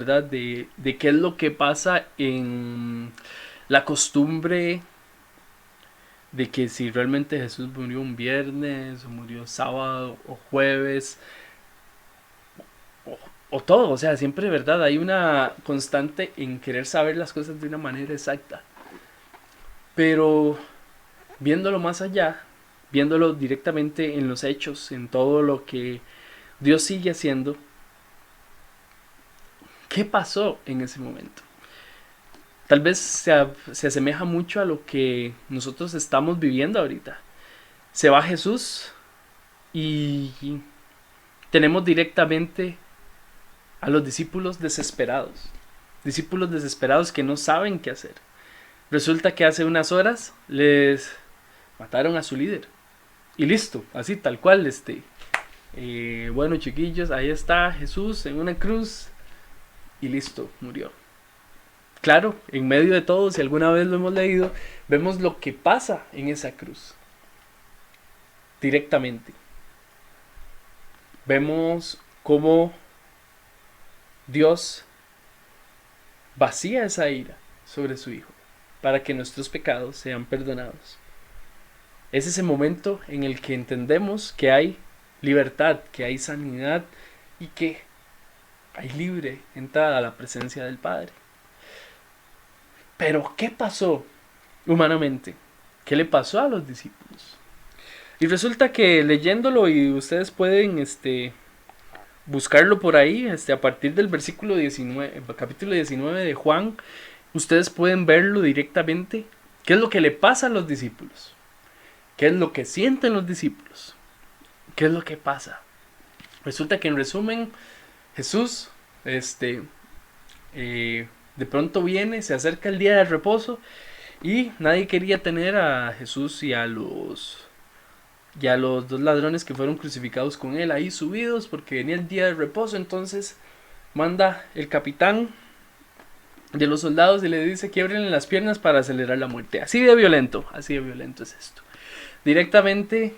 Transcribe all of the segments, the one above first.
¿verdad? De qué es lo que pasa en la costumbre de que si realmente Jesús murió un viernes, o murió sábado, o jueves, o, o todo. O sea, siempre, ¿verdad? Hay una constante en querer saber las cosas de una manera exacta. Pero viéndolo más allá, viéndolo directamente en los hechos, en todo lo que Dios sigue haciendo, ¿qué pasó en ese momento? Tal vez se asemeja mucho a lo que nosotros estamos viviendo ahorita. Se va Jesús y tenemos directamente a los discípulos desesperados. Discípulos desesperados que no saben qué hacer. Resulta que hace unas horas les mataron a su líder. Y listo, así tal cual. Bueno, chiquillos, ahí está Jesús en una cruz. Y listo, murió. Claro, en medio de todo, si alguna vez lo hemos leído, vemos lo que pasa en esa cruz. Directamente. Vemos cómo Dios vacía esa ira sobre su Hijo para que nuestros pecados sean perdonados. Es ese momento en el que entendemos que hay libertad, que hay sanidad y que hay libre entrada a la presencia del Padre. Pero, ¿qué pasó humanamente? ¿Qué le pasó a los discípulos? Y resulta que leyéndolo, y ustedes pueden buscarlo por ahí, a partir del versículo 19, capítulo 19 de Juan, ustedes pueden verlo directamente. ¿Qué es lo que le pasa a los discípulos? ¿Qué es lo que sienten los discípulos? ¿Qué es lo que pasa? Resulta que en resumen, Jesús, de pronto viene, se acerca el día del reposo y nadie quería tener a Jesús y a los dos ladrones que fueron crucificados con él ahí subidos porque venía el día del reposo. Entonces manda el capitán de los soldados y le dice quiebrenle las piernas para acelerar la muerte. Así de violento es esto. Directamente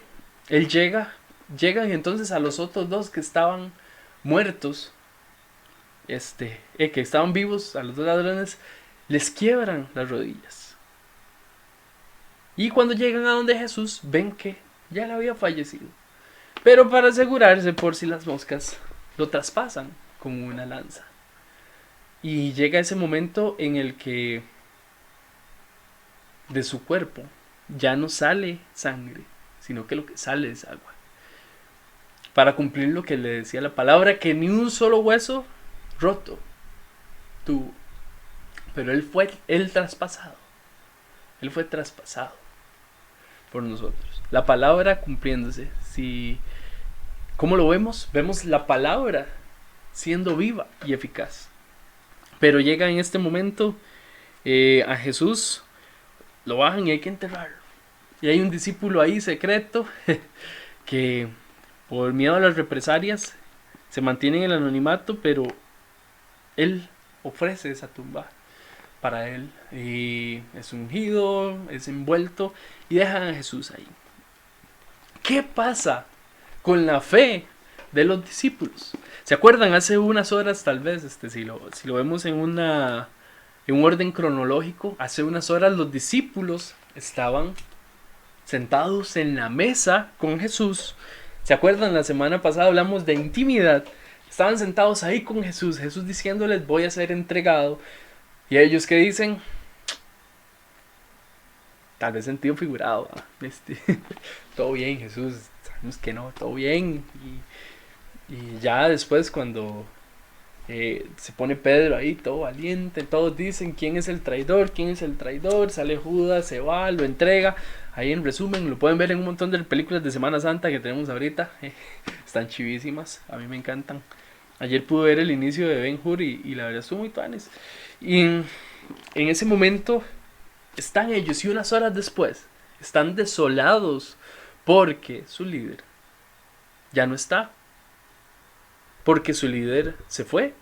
él llega y entonces a los otros dos que estaban muertos, que estaban vivos, a los dos ladrones, les quiebran las rodillas. Y cuando llegan a donde Jesús, ven que ya le había fallecido. Pero para asegurarse por si las moscas, lo traspasan con una lanza. Y llega ese momento en el que de su cuerpo ya no sale sangre, sino que lo que sale es agua. Para cumplir lo que le decía la palabra, que ni un solo hueso roto tuvo. Pero él fue traspasado. Él fue traspasado por nosotros. La palabra cumpliéndose. ¿Cómo lo vemos? Vemos la palabra siendo viva y eficaz. Pero llega en este momento a Jesús, lo bajan y hay que enterrarlo. Y hay un discípulo ahí secreto que por miedo a las represalias se mantiene en el anonimato, pero él ofrece esa tumba para él. Y es ungido, es envuelto y dejan a Jesús ahí. ¿Qué pasa con la fe de los discípulos? ¿Se acuerdan? Hace unas horas, tal vez, si lo vemos en un orden cronológico, hace unas horas los discípulos estaban sentados en la mesa con Jesús. ¿Se acuerdan? La semana pasada hablamos de intimidad. Estaban sentados ahí con Jesús, Jesús diciéndoles voy a ser entregado. Y ellos que dicen, tal vez sentido figurado, todo bien Jesús, sabemos que no, todo bien. Y ya después cuando se pone Pedro ahí todo valiente, todos dicen quién es el traidor, sale Judas, se va, lo entrega. Ahí en resumen lo pueden ver en un montón de películas de Semana Santa que tenemos ahorita. Están chivísimas, a mí me encantan. Ayer pude ver el inicio de Ben-Hur y la verdad estuvo muy tuanes. Y en ese momento están ellos y unas horas después están desolados porque su líder ya no está. Porque su líder se fue.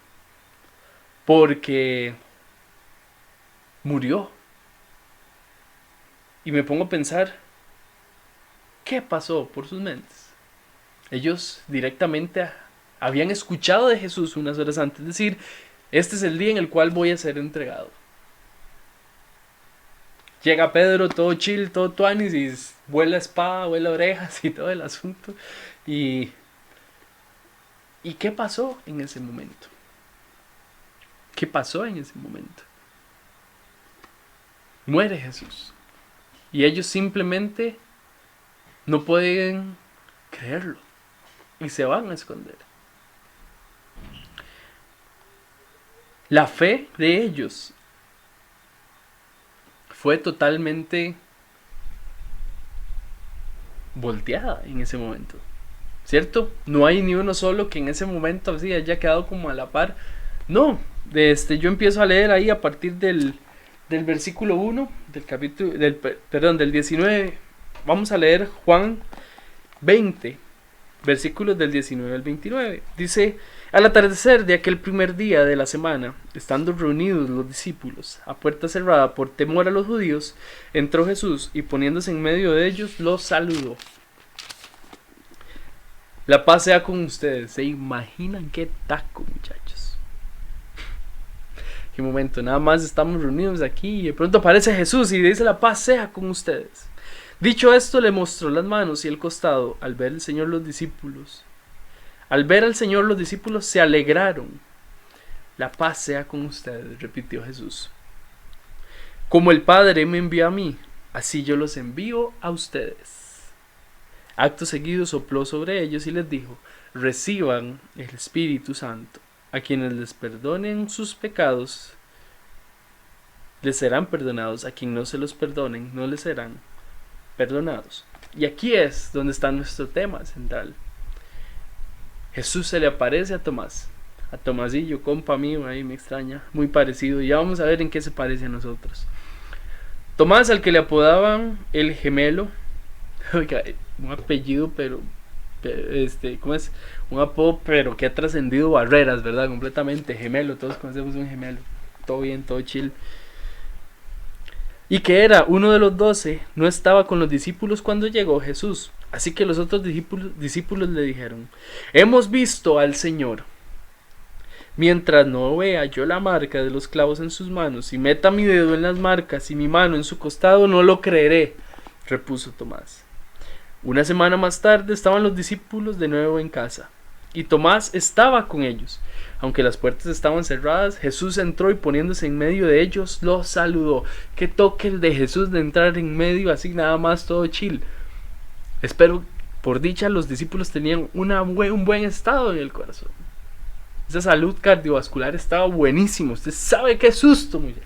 Porque murió. Y me pongo a pensar, ¿qué pasó por sus mentes? Ellos directamente habían escuchado de Jesús unas horas antes decir, Este es el día en el cual voy a ser entregado. Llega Pedro todo chill, todo tuanis y vuela espada, vuela orejas y todo el asunto. ¿Y qué pasó en ese momento? ¿Qué pasó en ese momento? Muere Jesús. Y ellos simplemente no pueden creerlo. Y se van a esconder. La fe de ellos fue totalmente volteada en ese momento. ¿Cierto? No hay ni uno solo que en ese momento así haya quedado como a la par. No, yo empiezo a leer ahí a partir del versículo 1, del capítulo, del 19. Vamos a leer Juan 20, versículos del 19 al 29. Dice: al atardecer de aquel primer día de la semana, estando reunidos los discípulos a puerta cerrada por temor a los judíos, entró Jesús y poniéndose en medio de ellos los saludó. La paz sea con ustedes. ¿Se imaginan qué taco, muchachos? Qué momento, nada más estamos reunidos aquí y de pronto aparece Jesús y dice: la paz sea con ustedes. Dicho esto, le mostró las manos y el costado. Al ver al Señor los discípulos se alegraron. La paz sea con ustedes, repitió Jesús. Como el Padre me envió a mí, así yo los envío a ustedes. Acto seguido sopló sobre ellos y les dijo: reciban el Espíritu Santo. A quienes les perdonen sus pecados, les serán perdonados. A quien no se los perdonen, no les serán perdonados. Y aquí es donde está nuestro tema central. Jesús se le aparece a Tomás, a Tomasillo, compa mío, ahí me extraña, muy parecido. Y ya vamos a ver en qué se parece a nosotros. Tomás, al que le apodaban el gemelo, oiga, un apellido, pero ¿cómo es? Un apodo, pero que ha trascendido barreras, ¿verdad? Completamente, gemelo, todos conocemos un gemelo. Todo bien, todo chill. Y que era uno de los 12, no estaba con los discípulos cuando llegó Jesús. Así que los otros discípulos le dijeron: hemos visto al Señor. Mientras no vea yo la marca de los clavos en sus manos y meta mi dedo en las marcas y mi mano en su costado, no lo creeré, repuso Tomás. Una semana más tarde estaban los discípulos de nuevo en casa, y Tomás estaba con ellos. Aunque las puertas estaban cerradas, Jesús entró y poniéndose en medio de ellos, los saludó. Qué toque el de Jesús de entrar en medio así nada más todo chill. Espero, por dicha, los discípulos tenían un buen estado en el corazón. Esa salud cardiovascular estaba buenísimo. Usted sabe qué susto, muchachos.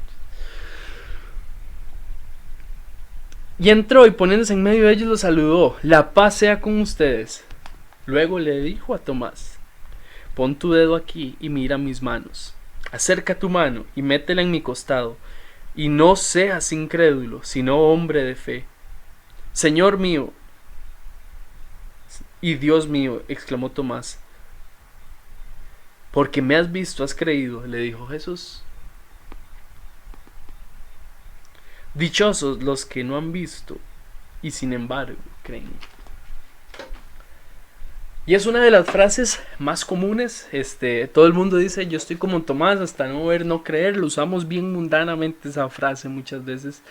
Y entró y poniéndose en medio de ellos los saludó. La paz sea con ustedes. Luego le dijo a Tomás: pon tu dedo aquí y mira mis manos. Acerca tu mano y métela en mi costado. Y no seas incrédulo, sino hombre de fe. Señor mío y Dios mío, exclamó Tomás. Porque me has visto, has creído, le dijo Jesús. Dichosos los que no han visto y sin embargo creen. Y es una de las frases más comunes. Todo el mundo dice: yo estoy como Tomás, hasta no ver, no creer. Lo usamos bien mundanamente esa frase muchas veces,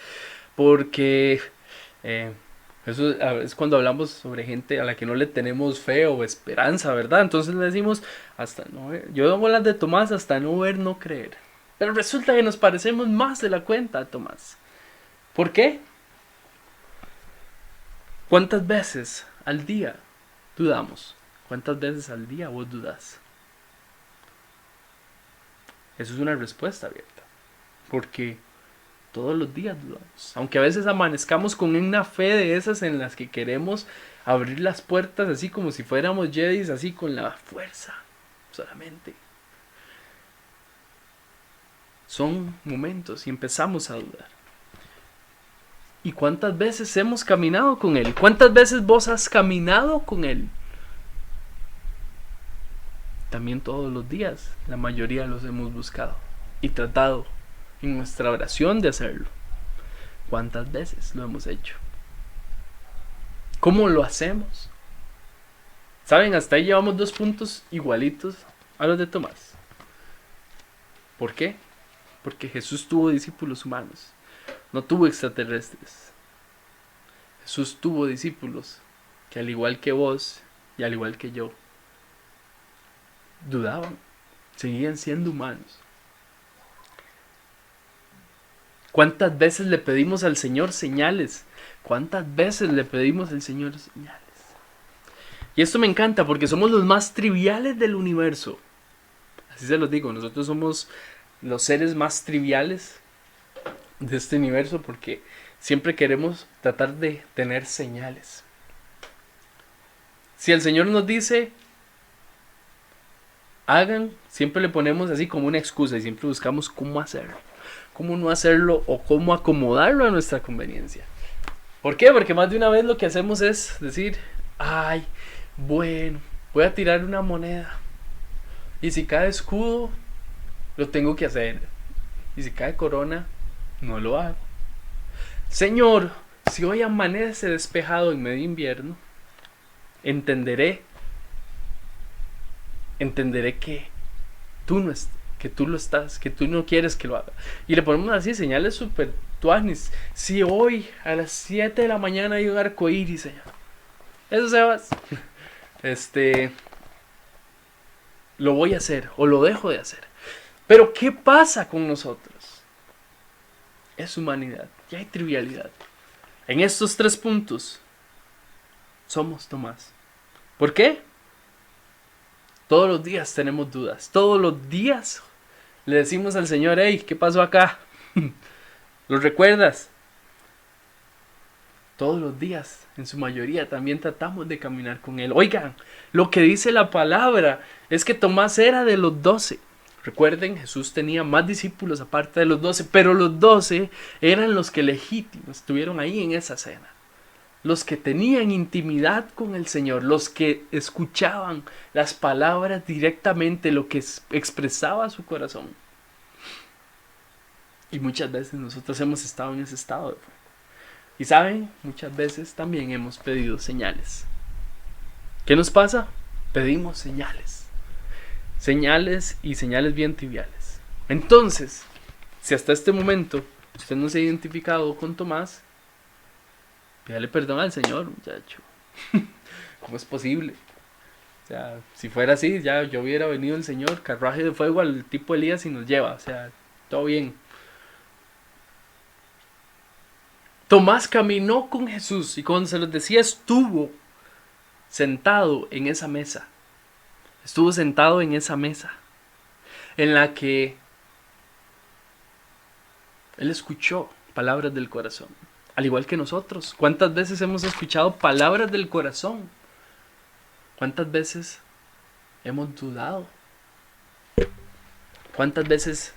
porque eso es cuando hablamos sobre gente a la que no le tenemos fe o esperanza, ¿verdad? Entonces le decimos: hasta no ver. Yo hago las de Tomás, hasta no ver, no creer. Pero resulta que nos parecemos más de la cuenta a Tomás. ¿Por qué? ¿Cuántas veces al día dudamos? ¿Cuántas veces al día vos dudas? Eso es una respuesta abierta. Porque todos los días dudamos. Aunque a veces amanezcamos con una fe de esas en las que queremos abrir las puertas así como si fuéramos Jedis, así con la fuerza solamente. Son momentos y empezamos a dudar. ¿Y cuántas veces hemos caminado con Él? ¿Cuántas veces vos has caminado con Él? También todos los días, la mayoría los hemos buscado y tratado en nuestra oración de hacerlo. ¿Cuántas veces lo hemos hecho? ¿Cómo lo hacemos? ¿Saben? Hasta ahí llevamos 2 puntos igualitos a los de Tomás. ¿Por qué? Porque Jesús tuvo discípulos humanos, no tuvo extraterrestres. Jesús tuvo discípulos que al igual que vos y al igual que yo, dudaban, seguían siendo humanos. ¿Cuántas veces le pedimos al Señor señales? ¿Cuántas veces le pedimos al Señor señales? Y esto me encanta porque somos los más triviales del universo. Así se los digo, nosotros somos los seres más triviales de este universo porque siempre queremos tratar de tener señales. Si el Señor nos dice hagan, siempre le ponemos así como una excusa y siempre buscamos cómo hacerlo, cómo no hacerlo o cómo acomodarlo a nuestra conveniencia. ¿Por qué? Porque más de una vez lo que hacemos es decir, ay, bueno, voy a tirar una moneda y si cae escudo lo tengo que hacer y si cae corona no lo hago. Señor, si hoy amanece despejado en medio invierno, entenderé que tú lo estás, que tú no quieres que lo haga. Y le ponemos así señales super tuanis. Si hoy a las 7 de la mañana hay un arco iris, Señor. Eso, Sebas. Lo voy a hacer o lo dejo de hacer. Pero ¿qué pasa con nosotros? Es humanidad y hay trivialidad. En estos 3 puntos somos Tomás. ¿Por qué? Todos los días tenemos dudas. Todos los días le decimos al Señor, hey, ¿qué pasó acá? ¿Lo recuerdas? Todos los días, en su mayoría, también tratamos de caminar con Él. Oigan, lo que dice la palabra es que Tomás era de los 12. Recuerden, Jesús tenía más discípulos aparte de los 12, pero los 12 eran los que legítimos estuvieron ahí en esa cena. Los que tenían intimidad con el Señor, los que escuchaban las palabras directamente, lo que expresaba su corazón. Y muchas veces nosotros hemos estado en ese estado de fe. Y saben, muchas veces también hemos pedido señales. ¿Qué nos pasa? Pedimos señales. Señales y señales bien triviales. Entonces, si hasta este momento usted no se ha identificado con Tomás, pídale perdón al Señor, muchacho. ¿Cómo es posible? O sea, si fuera así, ya yo hubiera venido el Señor, carruaje de fuego al tipo Elías y nos lleva. O sea, todo bien. Tomás caminó con Jesús y cuando se los decía estuvo sentado en esa mesa. Estuvo sentado en esa mesa en la que él escuchó palabras del corazón. Al igual que nosotros. ¿Cuántas veces hemos escuchado palabras del corazón? ¿Cuántas veces hemos dudado? ¿Cuántas veces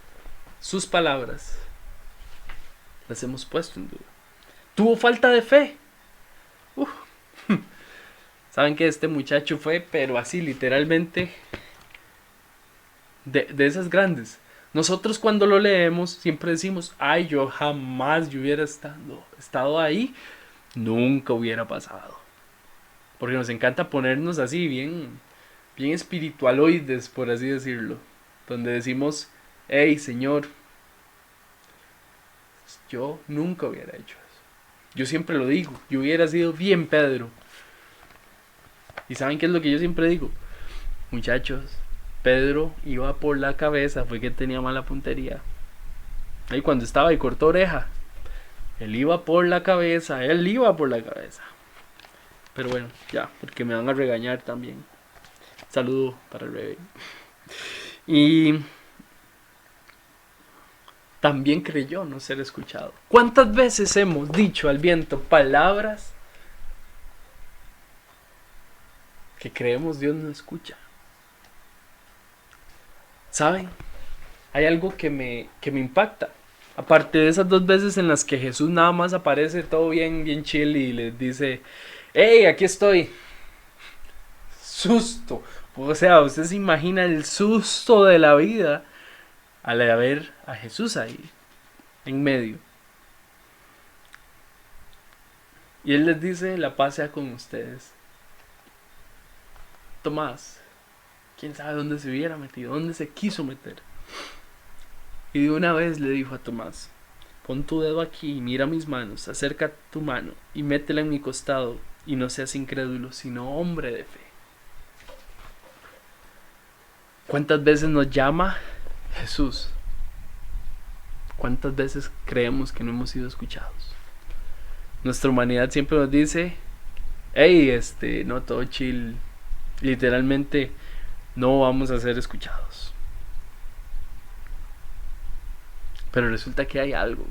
sus palabras las hemos puesto en duda? ¿Tuvo falta de fe? Saben que este muchacho fue, pero así literalmente, de esas grandes. Nosotros cuando lo leemos siempre decimos, ay, yo jamás hubiera estado ahí, nunca hubiera pasado. Porque nos encanta ponernos así bien espiritualoides, por así decirlo. Donde decimos, hey, Señor, yo nunca hubiera hecho eso. Yo siempre lo digo, yo hubiera sido bien Pedro. ¿Y saben qué es lo que yo siempre digo? Muchachos, Pedro iba por la cabeza, fue que tenía mala puntería. Ahí cuando estaba y cortó oreja, él iba por la cabeza. Pero bueno, ya, porque me van a regañar también. Saludo para el bebé. Y también creyó no ser escuchado. ¿Cuántas veces hemos dicho al viento palabras que creemos Dios no escucha? ¿Saben? Hay algo que me impacta. Aparte de esas 2 veces en las que Jesús nada más aparece todo bien chill y les dice, hey, aquí estoy. Susto. O sea, usted se imagina el susto de la vida al ver a Jesús ahí, en medio. Y Él les dice, la paz sea con ustedes. Tomás, quién sabe dónde se hubiera metido, dónde se quiso meter. Y de una vez le dijo a Tomás: pon tu dedo aquí y mira mis manos, acerca tu mano y métela en mi costado, y no seas incrédulo, sino hombre de fe. ¿Cuántas veces nos llama Jesús? ¿Cuántas veces creemos que no hemos sido escuchados? Nuestra humanidad siempre nos dice: hey, no, todo chill. Literalmente no vamos a ser escuchados. Pero resulta que hay algo,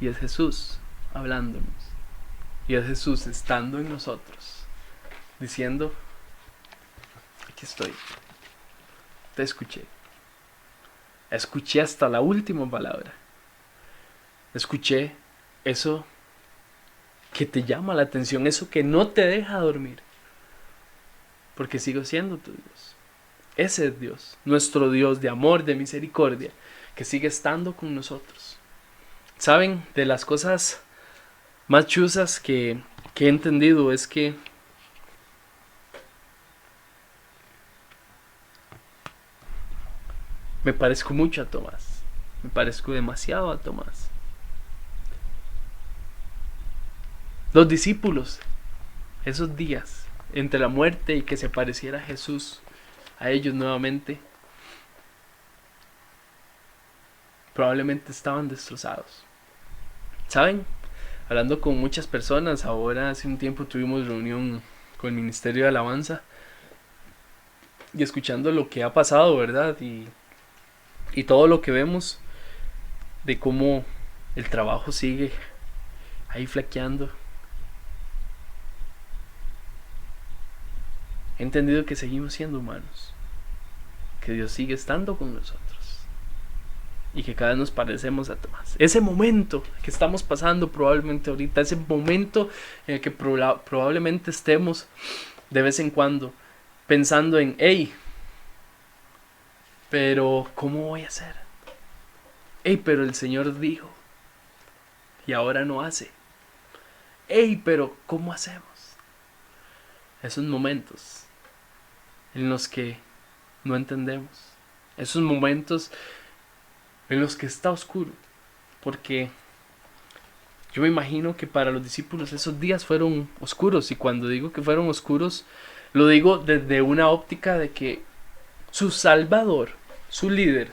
y es Jesús hablándonos, y es Jesús estando en nosotros, diciendo: aquí estoy, te escuché hasta la última palabra, escuché eso que te llama la atención, eso que no te deja dormir, porque sigo siendo tu Dios. Ese es Dios, nuestro Dios de amor, de misericordia, que sigue estando con nosotros. ¿Saben? De las cosas más chuzas que he entendido es que me parezco mucho a Tomás. Me parezco demasiado a Tomás. Los discípulos, esos días entre la muerte y que se pareciera Jesús a ellos nuevamente, probablemente estaban destrozados. ¿Saben? Hablando con muchas personas, ahora hace un tiempo tuvimos reunión con el Ministerio de Alabanza y escuchando lo que ha pasado, ¿verdad? Y todo lo que vemos de cómo el trabajo sigue ahí flaqueando. He entendido que seguimos siendo humanos, que Dios sigue estando con nosotros y que cada vez nos parecemos a Tomás. Ese momento que estamos pasando probablemente ahorita, ese momento en el que probablemente estemos de vez en cuando pensando en: hey, pero ¿cómo voy a hacer? Hey, pero el Señor dijo y ahora no hace. Hey, pero ¿cómo hacemos? Esos momentos en los que no entendemos, esos momentos en los que está oscuro, porque yo me imagino que para los discípulos esos días fueron oscuros, y cuando digo que fueron oscuros, lo digo desde una óptica de que su Salvador, su líder,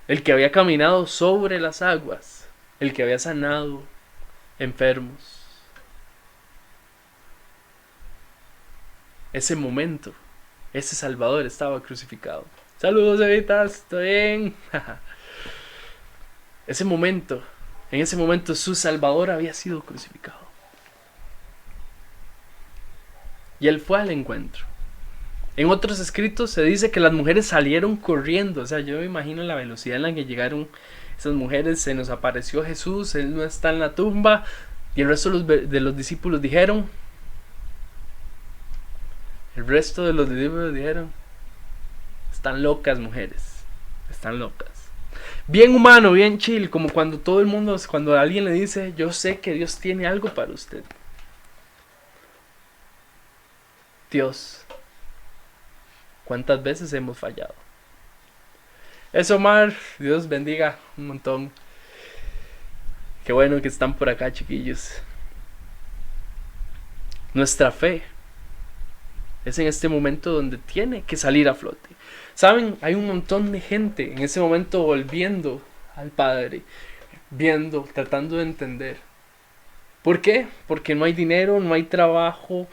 el que había caminado sobre las aguas, el que había sanado enfermos, ese momento, ese Salvador estaba crucificado. Saludos, Evitas, ¿estoy bien? En ese momento su Salvador había sido crucificado. Y él fue al encuentro. En otros escritos se dice que las mujeres salieron corriendo. O sea, yo me imagino la velocidad en la que llegaron esas mujeres. Se nos apareció Jesús, él no está en la tumba. Y el resto de los discípulos dijeron: están locas, mujeres, están locas. Bien humano, bien chill, como cuando cuando alguien le dice: yo sé que Dios tiene algo para usted. Dios, ¿cuántas veces hemos fallado? Eso, Omar, Dios bendiga un montón. Qué bueno que están por acá, chiquillos. Nuestra fe es en este momento donde tiene que salir a flote. Saben, hay un montón de gente en ese momento volviendo al Padre, viendo, tratando de entender. ¿Por qué? Porque no hay dinero, no hay trabajo,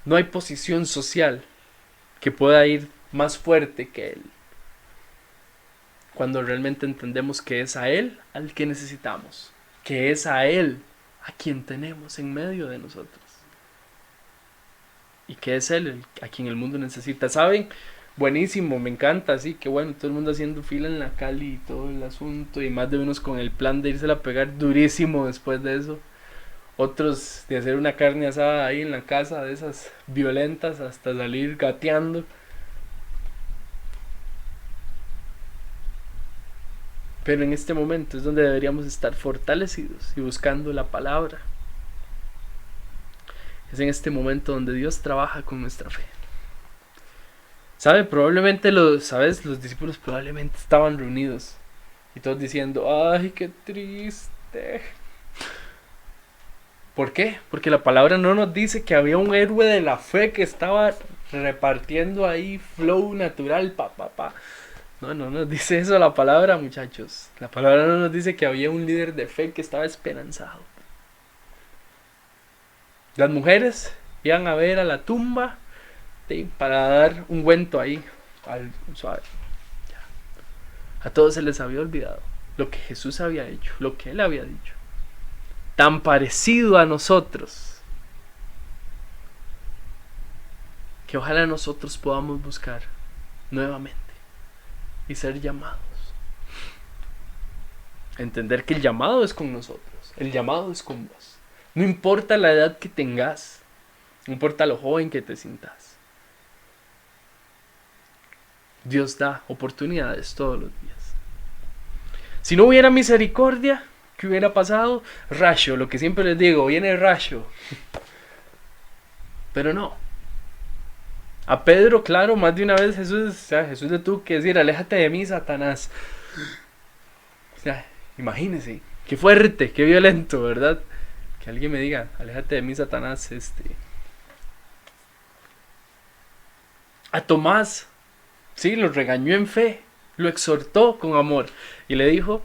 no hay posición social que pueda ir más fuerte que Él. Cuando realmente entendemos que es a Él al que necesitamos, que es a Él a quien tenemos en medio de nosotros. Y que es Él a quien el mundo necesita. ¿Saben? Buenísimo, me encanta, así que bueno, todo el mundo haciendo fila en la Cali y todo el asunto, y más de unos con el plan de irse a pegar durísimo después de eso. Otros de hacer una carne asada ahí en la casa, de esas violentas, hasta salir gateando. Pero en este momento es donde deberíamos estar fortalecidos y buscando la palabra. Es en este momento donde Dios trabaja con nuestra fe. ¿Sabe? Probablemente ¿sabes? Los discípulos probablemente estaban reunidos y todos diciendo, ay, qué triste. ¿Por qué? Porque la palabra no nos dice que había un héroe de la fe que estaba repartiendo ahí flow natural, pa, pa, pa. No, no nos dice eso la palabra, muchachos. La palabra no nos dice que había un líder de fe que estaba esperanzado. Las mujeres iban a ver a la tumba, ¿sí?, para dar un ungüento ahí, suave. A todos se les había olvidado lo que Jesús había hecho, lo que Él había dicho. Tan parecido a nosotros, que ojalá nosotros podamos buscar nuevamente y ser llamados. Entender que el llamado es con nosotros, el llamado es con vos. No importa la edad que tengas, no importa lo joven que te sientas. Dios da oportunidades todos los días. Si no hubiera misericordia, ¿qué hubiera pasado? Rayo, lo que siempre les digo, viene rayo. Pero no. A Pedro, claro, más de una vez Jesús le tuvo que decir, aléjate de mí, Satanás. O sea, imagínense, qué fuerte, qué violento, ¿verdad? Que alguien me diga, aléjate de mí, Satanás. A Tomás, sí, lo regañó en fe, lo exhortó con amor y le dijo,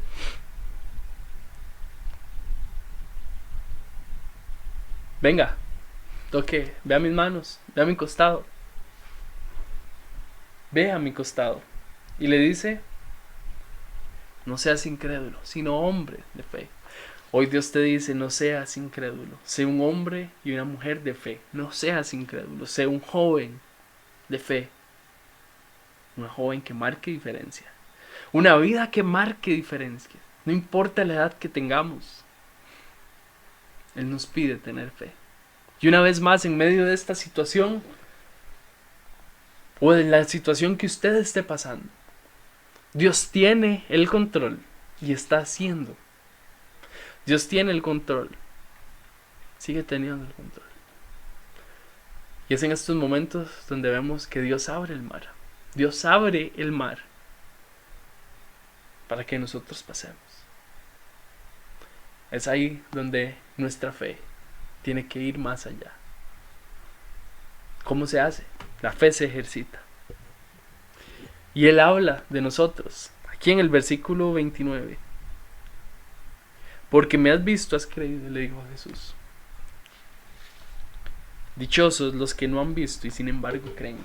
venga, toque, ve a mis manos, ve a mi costado, ve a mi costado. Y le dice, no seas incrédulo, sino hombre de fe. Hoy Dios te dice, no seas incrédulo, sé un hombre y una mujer de fe. No seas incrédulo, sé un joven de fe. Una joven que marque diferencia. Una vida que marque diferencia. No importa la edad que tengamos. Él nos pide tener fe. Y una vez más, en medio de esta situación, o de la situación que usted esté pasando, Dios tiene el control y está haciendo. Dios tiene el control. Sigue teniendo el control. Y es en estos momentos donde vemos que Dios abre el mar. Dios abre el mar para que nosotros pasemos. Es ahí donde nuestra fe tiene que ir más allá. ¿Cómo se hace? La fe se ejercita. Y Él habla de nosotros. Aquí en el versículo 29. Porque me has visto, has creído, le dijo a Jesús. Dichosos los que no han visto y sin embargo creen.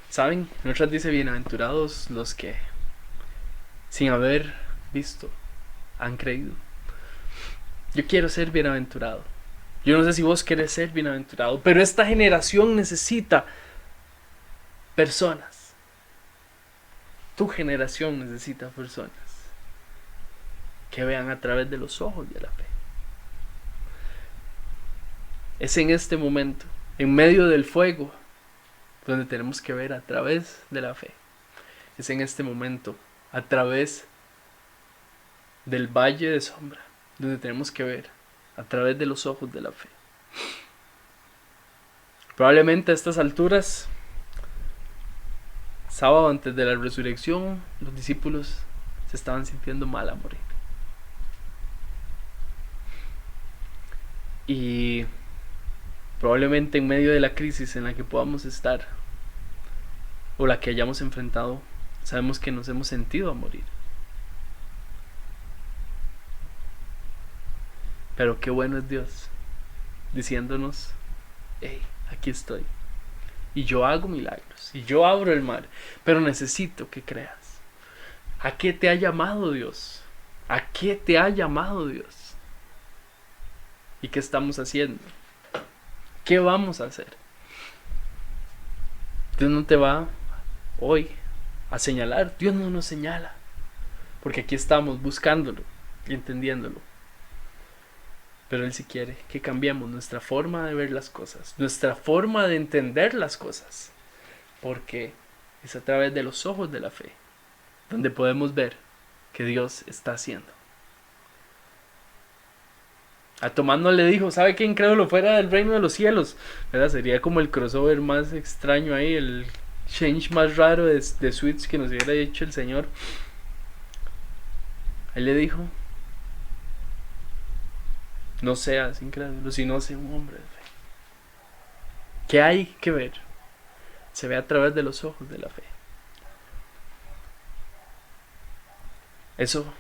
¿Saben? En otras dice, bienaventurados los que sin haber visto han creído. Yo quiero ser bienaventurado. Yo no sé si vos querés ser bienaventurado, pero esta generación necesita personas. Tu generación necesita personas que vean a través de los ojos de la fe. Es en este momento, en medio del fuego, donde tenemos que ver a través de la fe. Es en este momento, a través del valle de sombra, donde tenemos que ver a través de los ojos de la fe. Probablemente a estas alturas, sábado antes de la resurrección, los discípulos se estaban sintiendo mal a morir. Y probablemente en medio de la crisis en la que podamos estar, o la que hayamos enfrentado, sabemos que nos hemos sentido a morir. Pero qué bueno es Dios, diciéndonos, hey, aquí estoy. Y yo hago milagros, y yo abro el mar, pero necesito que creas. ¿A qué te ha llamado Dios? ¿A qué te ha llamado Dios? ¿Y qué estamos haciendo? ¿Qué vamos a hacer? Dios no te va hoy a señalar. Dios no nos señala. Porque aquí estamos buscándolo y entendiéndolo. Pero Él sí quiere que cambiemos nuestra forma de ver las cosas, nuestra forma de entender las cosas. Porque es a través de los ojos de la fe donde podemos ver que Dios está haciendo. A Tomás no le dijo, ¿sabe qué incrédulo fuera del reino de los cielos? ¿Verdad? Sería como el crossover más extraño ahí, el change más raro de Switch que nos hubiera dicho el Señor. Él le dijo, no seas incrédulo, sino sea un hombre de fe. ¿Qué hay que ver? Se ve a través de los ojos de la fe. Eso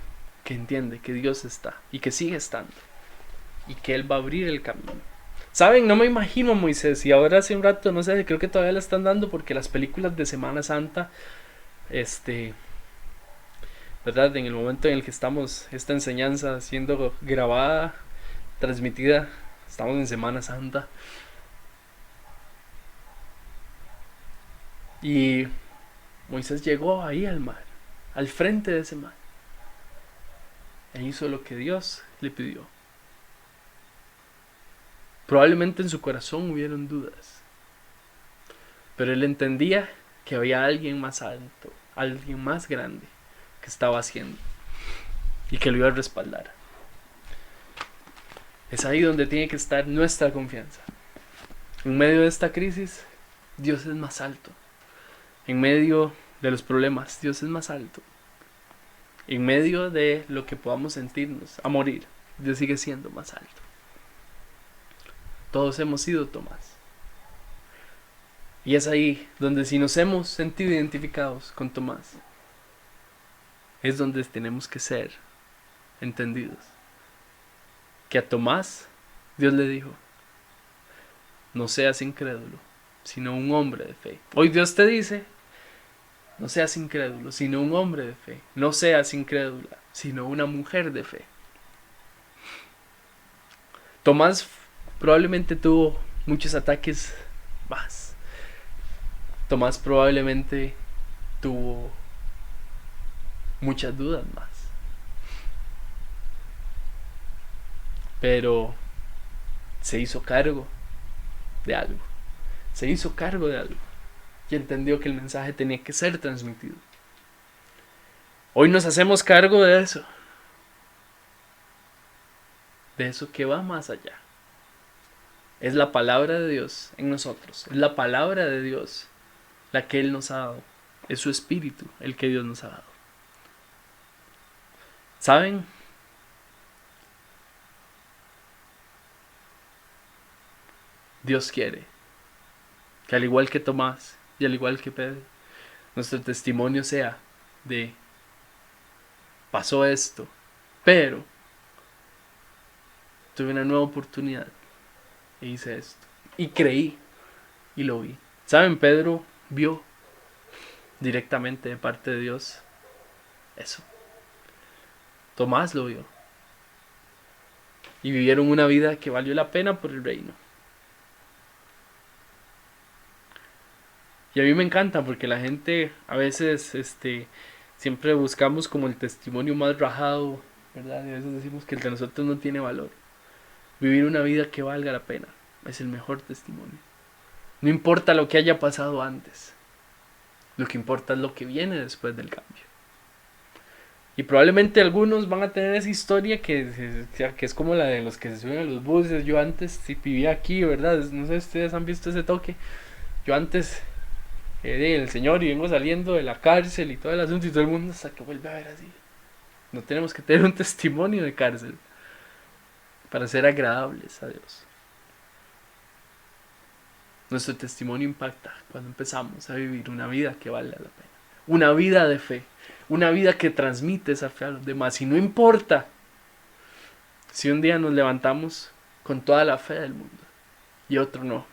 que entiende que Dios está y que sigue estando y que Él va a abrir el camino. Saben, no me imagino a Moisés, y ahora hace un rato, no sé, creo que todavía la están dando porque las películas de Semana Santa, ¿verdad? En el momento en el que estamos, esta enseñanza siendo grabada, transmitida, estamos en Semana Santa. Y Moisés llegó ahí al mar, al frente de ese mar, e hizo lo que Dios le pidió. Probablemente en su corazón hubieron dudas, pero él entendía que había alguien más alto, alguien más grande que estaba haciendo y que lo iba a respaldar. Es ahí donde tiene que estar nuestra confianza. En medio de esta crisis, Dios es más alto. En medio de los problemas, Dios es más alto. En medio de lo que podamos sentirnos a morir, Dios sigue siendo más alto. Todos hemos sido Tomás. Y es ahí donde, si nos hemos sentido identificados con Tomás, es donde tenemos que ser entendidos. Que a Tomás Dios le dijo, no seas incrédulo, sino un hombre de fe. Hoy Dios te dice, no seas incrédulo, sino un hombre de fe. No seas incrédula, sino una mujer de fe. Tomás probablemente tuvo muchos ataques más. Tomás probablemente tuvo muchas dudas más. Pero se hizo cargo de algo. Se hizo cargo de algo. Y entendió que el mensaje tenía que ser transmitido. Hoy nos hacemos cargo de eso. De eso que va más allá. Es la palabra de Dios en nosotros. Es la palabra de Dios la que Él nos ha dado. Es su espíritu el que Dios nos ha dado. ¿Saben? Dios quiere que al igual que Tomás y al igual que Pedro, nuestro testimonio sea de pasó esto, pero tuve una nueva oportunidad e hice esto. Y creí y lo vi. ¿Saben? Pedro vio directamente de parte de Dios eso. Tomás lo vio. Y vivieron una vida que valió la pena por el reino. Y a mí me encanta porque la gente a veces siempre buscamos como el testimonio más rajado, ¿verdad? Y a veces decimos que el de nosotros no tiene valor. Vivir una vida que valga la pena es el mejor testimonio. No importa lo que haya pasado antes. Lo que importa es lo que viene después del cambio. Y probablemente algunos van a tener esa historia que es como la de los que se suben a los buses. Yo antes vivía aquí, ¿verdad? No sé si ustedes han visto ese toque. Yo antes el Señor y vengo saliendo de la cárcel y todo el asunto y todo el mundo hasta que vuelve a ver así. No tenemos que tener un testimonio de cárcel para ser agradables a Dios. Nuestro testimonio impacta cuando empezamos a vivir una vida que vale la pena. Una vida de fe. Una vida que transmite esa fe a los demás. Y no importa si un día nos levantamos con toda la fe del mundo y otro no.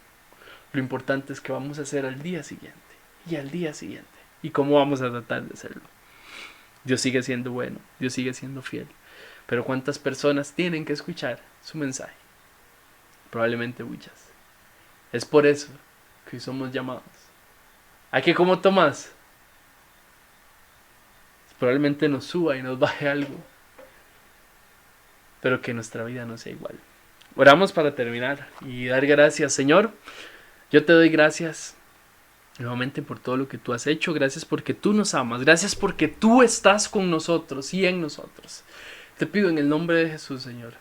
Lo importante es que vamos a hacer al día siguiente y al día siguiente. Y cómo vamos a tratar de hacerlo. Dios sigue siendo bueno. Dios sigue siendo fiel. Pero ¿cuántas personas tienen que escuchar su mensaje? Probablemente muchas. Es por eso que hoy somos llamados a que, como Tomás, probablemente nos suba y nos baje algo, pero que nuestra vida no sea igual. Oramos para terminar y dar gracias. Señor, yo te doy gracias nuevamente por todo lo que tú has hecho. Gracias porque tú nos amas. Gracias porque tú estás con nosotros y en nosotros. Te pido en el nombre de Jesús, Señor,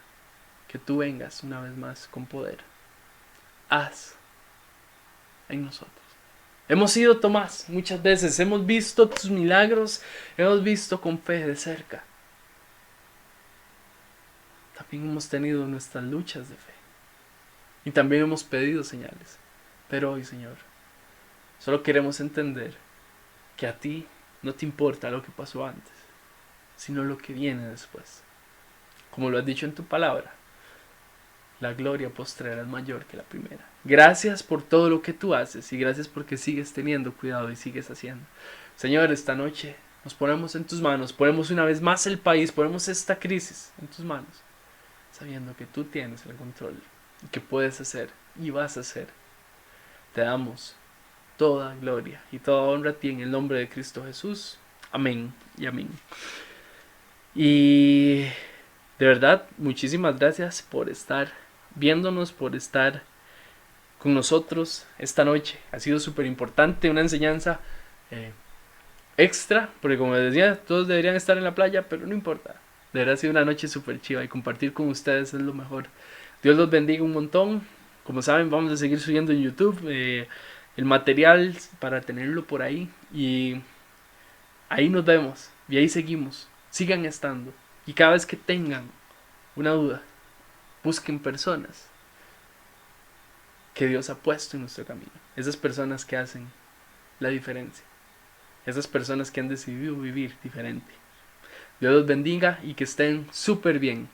que tú vengas una vez más con poder. Haz en nosotros. Hemos sido Tomás muchas veces, hemos visto tus milagros, hemos visto con fe de cerca. También hemos tenido nuestras luchas de fe y también hemos pedido señales. Pero hoy, Señor, solo queremos entender que a ti no te importa lo que pasó antes, sino lo que viene después. Como lo has dicho en tu palabra, la gloria postrera es mayor que la primera. Gracias por todo lo que tú haces y gracias porque sigues teniendo cuidado y sigues haciendo. Señor, esta noche nos ponemos en tus manos, ponemos una vez más el país, ponemos esta crisis en tus manos, sabiendo que tú tienes el control y que puedes hacer y vas a hacer. Te damos toda gloria y toda honra a ti en el nombre de Cristo Jesús. Amén y amén. Y de verdad, muchísimas gracias por estar viéndonos, por estar con nosotros esta noche. Ha sido súper importante, una enseñanza extra, porque como les decía, todos deberían estar en la playa, pero no importa. De verdad ha sido una noche súper chiva y compartir con ustedes es lo mejor. Dios los bendiga un montón. Como saben, vamos a seguir subiendo en YouTube el material para tenerlo por ahí. Y ahí nos vemos y ahí seguimos. Sigan estando. Y cada vez que tengan una duda, busquen personas que Dios ha puesto en nuestro camino. Esas personas que hacen la diferencia. Esas personas que han decidido vivir diferente. Dios los bendiga y que estén súper bien.